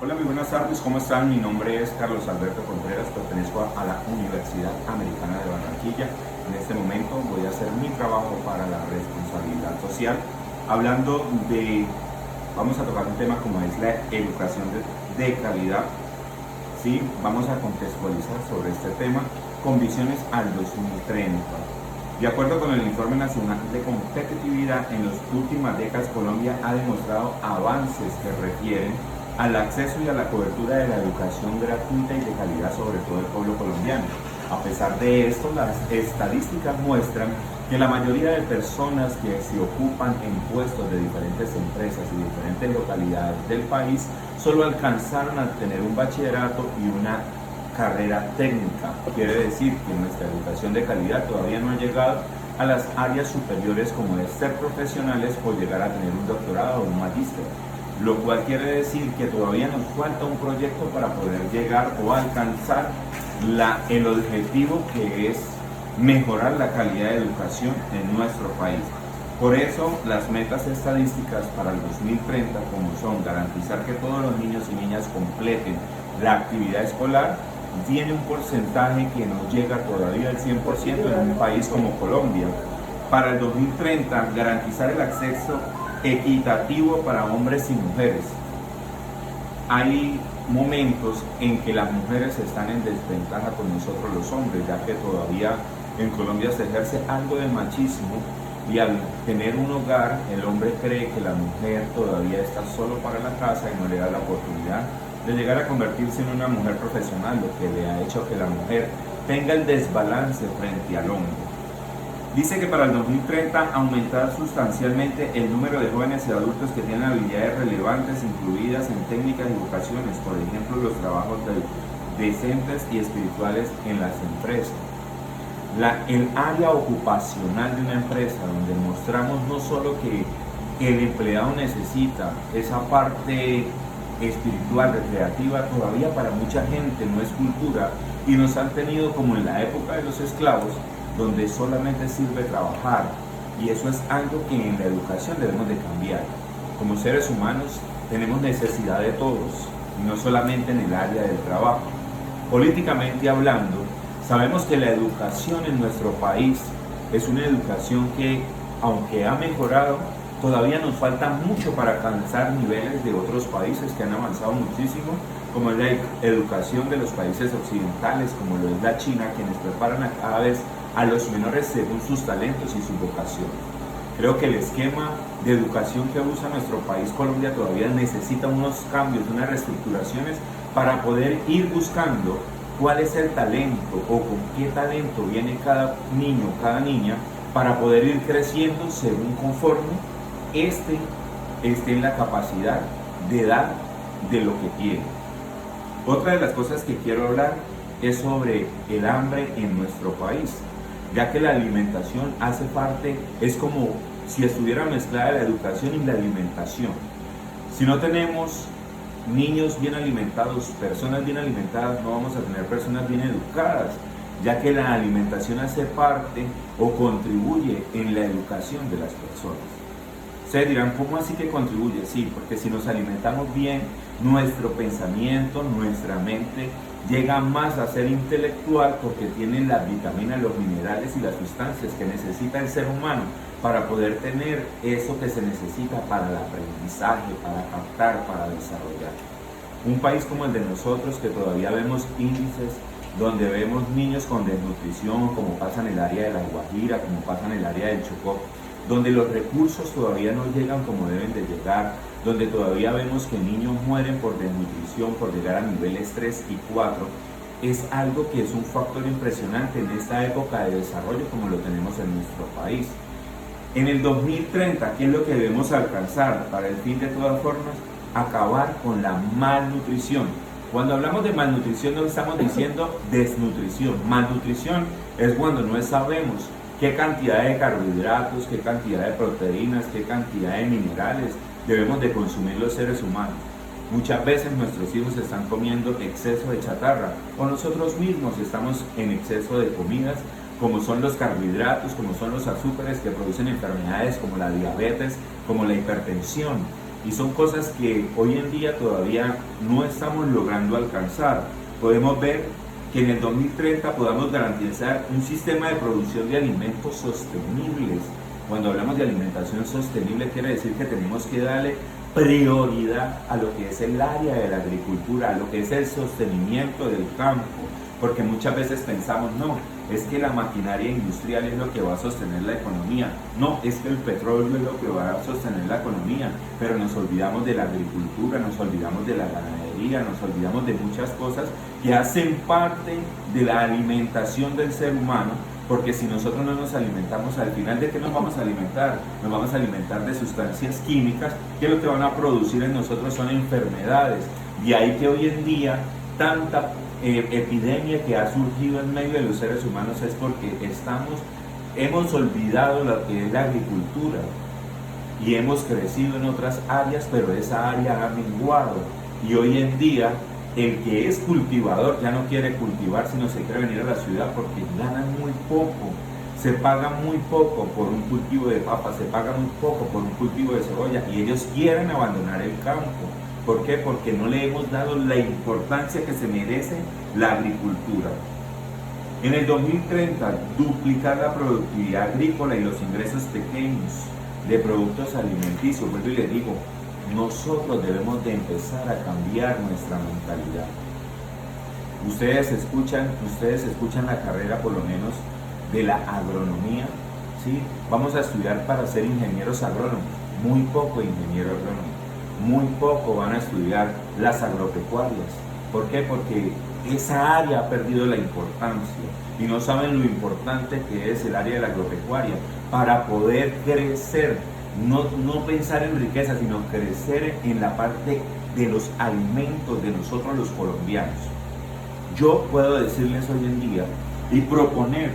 Hola, muy buenas tardes, ¿cómo están? Mi nombre es Carlos Alberto Contreras, pertenezco a la Universidad Americana de Barranquilla. En este momento voy a hacer mi trabajo para la responsabilidad social, hablando vamos a tocar un tema como es la educación de calidad. Sí, vamos a contextualizar sobre este tema con visiones al 2030. De acuerdo con el Informe Nacional de Competitividad, en las últimas décadas Colombia ha demostrado avances que refieren al acceso y a la cobertura de la educación gratuita y de calidad sobre todo el pueblo colombiano. A pesar de esto, las estadísticas muestran que la mayoría de personas que se ocupan en puestos de diferentes empresas y diferentes localidades del país solo alcanzaron a tener un bachillerato y una carrera técnica. Quiere decir que nuestra educación de calidad todavía no ha llegado a las áreas superiores como es ser profesionales o llegar a tener un doctorado o un magíster, lo cual quiere decir que todavía nos falta un proyecto para poder llegar o alcanzar el objetivo, que es mejorar la calidad de educación en nuestro país. Por eso las metas estadísticas para el 2030, como son garantizar que todos los niños y niñas completen la actividad escolar, tiene un porcentaje que no llega todavía al 100% en un país como Colombia. Para el 2030, garantizar el acceso equitativo para hombres y mujeres. Hay momentos en que las mujeres están en desventaja con nosotros los hombres, ya que todavía en Colombia se ejerce algo de machismo y al tener un hogar el hombre cree que la mujer todavía está solo para la casa y no le da la oportunidad de llegar a convertirse en una mujer profesional, lo que le ha hecho que la mujer tenga el desbalance frente al hombre. Dice que para el 2030 aumentar sustancialmente el número de jóvenes y adultos que tienen habilidades relevantes incluidas en técnicas y vocaciones, por ejemplo los trabajos decentes y espirituales en las empresas. El área ocupacional de una empresa, donde mostramos no solo que el empleado necesita esa parte espiritual, recreativa, todavía para mucha gente no es cultura y nos han tenido como en la época de los esclavos, donde solamente sirve trabajar, y eso es algo que en la educación debemos de cambiar. Como seres humanos tenemos necesidad de todos, y no solamente en el área del trabajo. Políticamente hablando, sabemos que la educación en nuestro país es una educación que, aunque ha mejorado, todavía nos falta mucho para alcanzar niveles de otros países que han avanzado muchísimo, como es la educación de los países occidentales, como lo es la China, quienes preparan a cada vez a los menores según sus talentos y su vocación. Creo que el esquema de educación que usa nuestro país, Colombia, todavía necesita unos cambios, unas reestructuraciones para poder ir buscando cuál es el talento o con qué talento viene cada niño, cada niña, para poder ir creciendo según conforme esté en la capacidad de dar de lo que tiene. Otra de las cosas que quiero hablar es sobre el hambre en nuestro país, ya que la alimentación hace parte, es como si estuviera mezclada la educación y la alimentación. Si no tenemos niños bien alimentados, personas bien alimentadas, no vamos a tener personas bien educadas, ya que la alimentación hace parte o contribuye en la educación de las personas. Ustedes dirán, ¿cómo así que contribuye? Sí, porque si nos alimentamos bien, nuestro pensamiento, nuestra mente llega más a ser intelectual, porque tiene las vitaminas, los minerales y las sustancias que necesita el ser humano para poder tener eso que se necesita para el aprendizaje, para captar, para desarrollar. Un país como el de nosotros, que todavía vemos índices donde vemos niños con desnutrición, como pasa en el área de La Guajira, como pasa en el área del Chocó, donde los recursos todavía no llegan como deben de llegar, donde todavía vemos que niños mueren por desnutrición, por llegar a niveles 3 y 4, es algo que es un factor impresionante en esta época de desarrollo como lo tenemos en nuestro país. En el 2030, ¿qué es lo que debemos alcanzar? Para el fin de todas formas, acabar con la malnutrición. Cuando hablamos de malnutrición no estamos diciendo desnutrición. Malnutrición es cuando no sabemos qué cantidad de carbohidratos, qué cantidad de proteínas, qué cantidad de minerales debemos de consumir los seres humanos. Muchas veces nuestros hijos están comiendo exceso de chatarra, o nosotros mismos estamos en exceso de comidas, como son los carbohidratos, como son los azúcares que producen enfermedades como la diabetes, como la hipertensión. y son cosas que hoy en día todavía no estamos logrando alcanzar. Podemos ver que en el 2030 podamos garantizar un sistema de producción de alimentos sostenibles. Cuando hablamos de alimentación sostenible quiere decir que tenemos que darle prioridad a lo que es el área de la agricultura, a lo que es el sostenimiento del campo, porque muchas veces pensamos, no, es que la maquinaria industrial es lo que va a sostener la economía, no, es que el petróleo es lo que va a sostener la economía, pero nos olvidamos de la agricultura, nos olvidamos de la ganadería, nos olvidamos de muchas cosas que hacen parte de la alimentación del ser humano. Porque si nosotros no nos alimentamos, al final, ¿de qué nos vamos a alimentar? Nos vamos a alimentar de sustancias químicas que lo que van a producir en nosotros son enfermedades. Y ahí que hoy en día tanta epidemia que ha surgido en medio de los seres humanos es porque hemos olvidado lo que es la agricultura y hemos crecido en otras áreas, pero esa área ha menguado. Y hoy en día el que es cultivador ya no quiere cultivar, sino se quiere venir a la ciudad porque ganan muy poco, se paga muy poco por un cultivo de papa, se paga muy poco por un cultivo de cebolla y ellos quieren abandonar el campo. ¿Por qué? Porque no le hemos dado la importancia que se merece la agricultura. En el 2030, duplicar la productividad agrícola y los ingresos pequeños de productos alimenticios. Vuelvo y les digo, nosotros debemos de empezar a cambiar nuestra mentalidad. Ustedes escuchan la carrera por lo menos de la agronomía, ¿sí? Vamos a estudiar para ser ingenieros agrónomos, muy poco ingeniero agrónomo, muy poco van a estudiar las agropecuarias. ¿Por qué? Porque esa área ha perdido la importancia y no saben lo importante que es el área de la agropecuaria para poder crecer. No pensar en riqueza, sino crecer en la parte de los alimentos de nosotros los colombianos. Yo puedo decirles hoy en día y proponer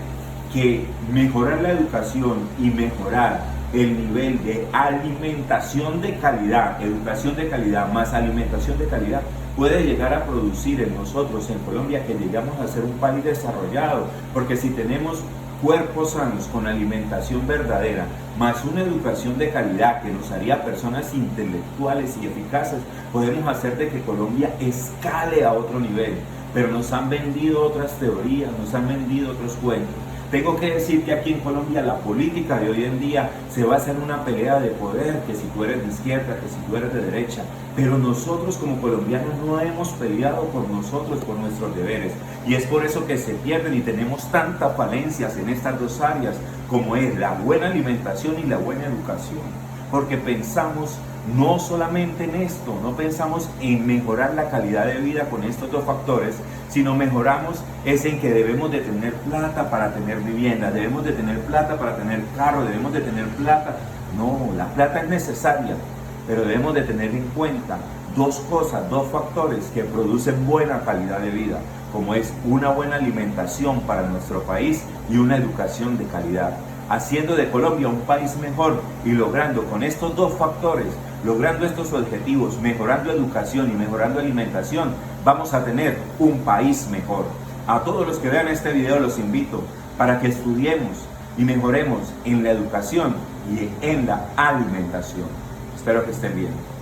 que mejorar la educación y mejorar el nivel de alimentación de calidad, educación de calidad más alimentación de calidad, puede llegar a producir en nosotros, en Colombia, que llegamos a ser un país desarrollado, porque si tenemos cuerpos sanos con alimentación verdadera, más una educación de calidad que nos haría personas intelectuales y eficaces, podemos hacer de que Colombia escale a otro nivel. Pero nos han vendido otras teorías, nos han vendido otros cuentos. Tengo que decir que aquí en Colombia la política de hoy en día se basa en una pelea de poder, que si tú eres de izquierda, que si tú eres de derecha. Pero nosotros como colombianos no hemos peleado por nosotros, por nuestros deberes. Y es por eso que se pierden y tenemos tantas falencias en estas dos áreas, como es la buena alimentación y la buena educación. Porque pensamos no solamente en esto, no pensamos en mejorar la calidad de vida con estos dos factores, sino mejoramos es en que debemos de tener plata para tener vivienda, debemos de tener plata para tener carro, debemos de tener plata. No, la plata es necesaria, pero debemos de tener en cuenta dos cosas, dos factores que producen buena calidad de vida, como es una buena alimentación para nuestro país y una educación de calidad, haciendo de Colombia un país mejor y logrando con estos dos factores, logrando estos objetivos, mejorando educación y mejorando alimentación, vamos a tener un país mejor. A todos los que vean este video los invito para que estudiemos y mejoremos en la educación y en la alimentación. Espero que estén bien.